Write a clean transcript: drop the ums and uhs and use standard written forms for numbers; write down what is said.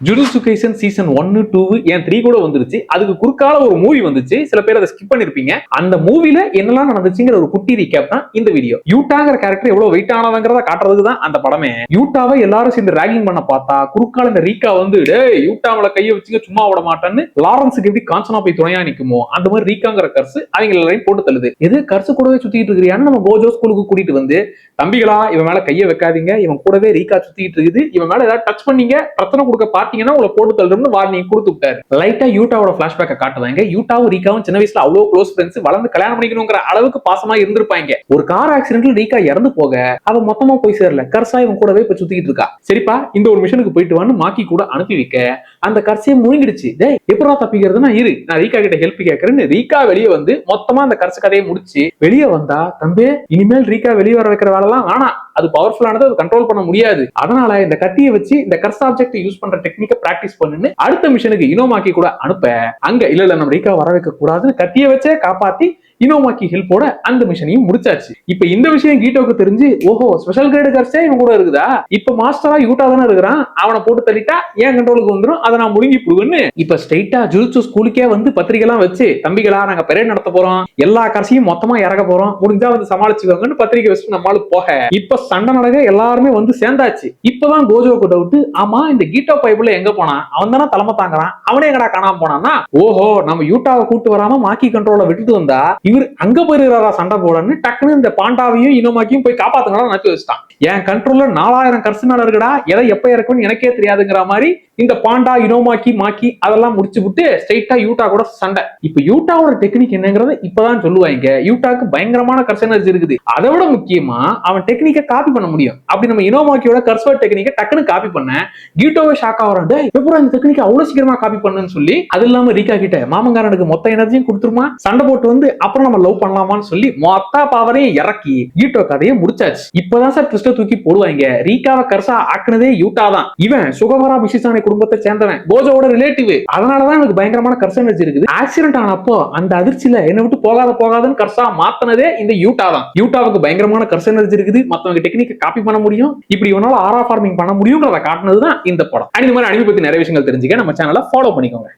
Jujutsu kaizen season 1, 2 ஏன் 3 கூட வந்துருச்சு. அதுக்கு குறுக்கால ஒரு மூவி வந்துச்சு. சில பேர் அதை ஸ்கிப் பண்ணிருப்பீங்க. அந்த மூவில என்னெல்லாம் நடந்துச்சுங்கிற ஒரு குட்டி ரீகேப் தான் இந்த வீடியோ. யூட்டாங்கிற கேரக்டர் எவ்வளவு வெயிட் ஆனவங்கிறத காட்டுறதுக்கு தான் அந்த படமே. யூட்டாவை எல்லாரும் சேர்ந்து ராகிங் பண்ண பார்த்தா குறுக்கால இந்த ரீகா வந்து டேய் யூட்டாவில கையை வச்சுக்க சும்மா விட மாட்டேன்னு லாரன்ஸுக்கு எப்படி காஞ்சனா போய் துணையா நிக்குமோ அந்த மாதிரி ரீகாங்கிற கர்ஸ் அவங்க எல்லாரையும் போட்டு தள்ளுது. எது கர்ஸ் கூடவே சுத்திட்டு இருக்கிறியான்னு நம்ம கோஜோ ஸ்கூலுக்கு கூட்டிட்டு வந்து தம்பிகளா இவன் மேல கையை வைக்காதீங்க, இவன் கூடவே ரீகா சுத்திட்டு இருக்குது, இவன் மேல ஏதாவது டச் பண்ணீங்க பிரச்சனை கொடுக்க பாத்தீங்கன்னா உங்களை போட்டு தள்ளுறோம்னு வார்னிங் கொடுத்து விட்டாரு. லைட்டா யூட்டாவோட பிளாஷ்பேக்க காட்டுவாங்க. யூட்டாவும் ரீகாவும் சின்ன வயசுல அவ்வளவு க்ளோஸ் ஃப்ரெண்ட்ஸ், வளர்ந்து கல்யாணம் பண்ணிக்கணுங்கிற அளவுக்கு பாசமா இருந்திருப்பாங்க. ஒரு கார் ஆக்சிடென்ட்ல ரீகா இறந்து போக அவ மொத்தமா போய் சேரல, கர்ஸா இவன் கூடவே இப்ப சுத்திட்டு இருக்கா. சரிப்பா இந்த ஒரு மிஷனுக்கு போயிட்டு வான்னு மாக்கி கூட அனுப்பி வைக்க அந்த கர்ஸையை முழுங்கிடுச்சு. டேய் எப்படா தப்பிக்கிறதுனா இரு நான் ரீகா கிட்ட ஹெல்ப் கேட்கறேன்னு ரீகா வெளியே வந்து மொத்தமா அந்த கர்ஸ் கதையை முடிச்சு வெளியே வந்தா, தம்பி இனிமேல் ரீகா வெளியே வர வைக்கிற வேலைலாம் வேணாம், அது பவர்ஃபுல்லானது, அது கண்ட்ரோல் பண்ண முடியாது, அதனால இந்த கத்தியை வச்சு இந்த கர்ஸ் ஆப்ஜெக்ட் யூஸ் பண்ற டெக்னிக்கை பிராக்டிஸ் பண்ணுன்னு அடுத்த மிஷனுக்கு இனோமாக்கி கூட அனுப்ப அங்க இல்ல நம்ம ரீகா வர வைக்க கூடாதுன்னு கத்தியை வச்சே காப்பாத்தி இனோமாக்கி ஹெல்ப்போட அந்த மிஷனையும் முடிச்சாச்சு. இப்ப இந்த விஷயம் கீட்டோக்கு தெரிஞ்சு ஓஹோ ஸ்பெஷல் கிரேடு கர்ஸே இவன் கூட இருக்குதா, இப்ப மாஸ்டரா யூட்டா தானே இருக்கிறான், அவனை போட்டு தள்ளிட்டா ஏன் கண்ட்ரோலுக்கு வந்துடும், அதை நான் முழுங்கி புடுவேன்னு இப்ப ஸ்ட்ரைட்டா ஜுஜுட்சு ஸ்கூலுக்கே வந்து பத்திரிகை எல்லாம் வச்சு தம்பிகளா நாங்க பெரேட் நடத்த போறோம், எல்லா கர்ஸையும் மொத்தமா இறக்க போறோம், முடிஞ்சா வந்து சமாளிச்சுக்கோங்கன்னு பத்திரிகை வச்சு நம்மளால போக இப்ப சண்டை நடக்க எல்லாருமே வந்து சேர்ந்தாச்சு. இப்பதான் கோஜோக்கு டவுட், ஆமா இந்த கீட்டோ பைப்புல எங்க போனா, அவன் தானே தலைமை தாங்குறான், அவனே எங்கடா காணாம போனான்னா ஓஹோ நம்ம யூட்டாவை கூட்டு வராம மாக்கி கண்ட்ரோல விட்டுட்டு வந்தா இவர் அங்க போயிருக்காரா சண்டை போடன்னு டக்குன்னு இந்த பாண்டாவையும் இனோமாக்கியும் போய் காப்பாத்துங்களா நினைச்சு வச்சுட்டான். என் கண்ட்ரோல்ல 4000 கர்ஸ் மேல இருக்குடா, எதை எப்ப இருக்குன்னு எனக்கே தெரியாதுங்கிற மாதிரி இந்த பாண்டா இனோமாக்கி மாக்கி அதெல்லாம் முடிச்சு விட்டு ஸ்ட்ரைட்டா யூட்டா கூட சண்டை. இப்ப யூட்டாவோட டெக்னிக் என்னங்கறத இப்பதான் சொல்லுவாங்க. யூட்டாக்கு பயங்கரமான கர்ஸ் எனர்ஜி இருக்குது, அதை விட முக்கியமா அவன் டெக்னிக்கை காப்பி பண்ண முடியும். அப்படி நம்ம இனோமாக்கியோட கர்ஸ்வர் டெக்னிக்கை டக்குன்னு காப்பி பண்ண கீட்டோவே ஷாக் ஆகிறான். எப்பறம் இந்த டெக்னிக்கை அவ்வளவு சீக்கிரமா காப்பி பண்ணுன்னு சொல்லி அது இல்லாம ரீகா கிட்ட மாமங்காரனுக்கு மொத்த எனர்ஜியும் கொடுத்துருமா, சண்டை போட்டு வந்து அப்புறம் நம்ம லவ் பண்ணலாமான்னு சொல்லி மொத்த பவரையும் இறக்கி கீட்டோ கதையை முடிச்சாச்சு. இப்பதான் சார் ட்விஸ்ட தூக்கி போடுவாங்க. ரீகாவை கர்ஸா ஆக்குனதே யூட்டா தான். இவன் சுகவரா மிஷிசானி குடும்பத்தை சேர்ந்தவன், கோஜோட ரிலேட்டிவ், அதனாலதான் எனக்கு பயங்கரமான கர்ஸ் எனர்ஜி இருக்குது. ஆக்சிடென்ட் ஆனப்போ அந்த அதிர்ச்சியில என்ன விட்டு போகாதுன்னு கர்ஸா மாத்தினதே இந்த யூட்டா தான். யூட்டாவுக்கு பயங்கரமான கர்ஸ் எனர்ஜி இருக்குது, மத்தவங்க டெக்னிக்கை காப்பி பண்ண முடியும், இப்படி இவனால ஆரா ஃபார்மிங் பண்ண முடியும்ன்றத காட்டினதுதான் இந்த படம். இந்த மாதிரி அனிமே பத்தி நிறைய விஷயங்கள் தெரிஞ்சுக்க நம்ம சேனலை ஃபாலோ பண்ணிக்கோங்க.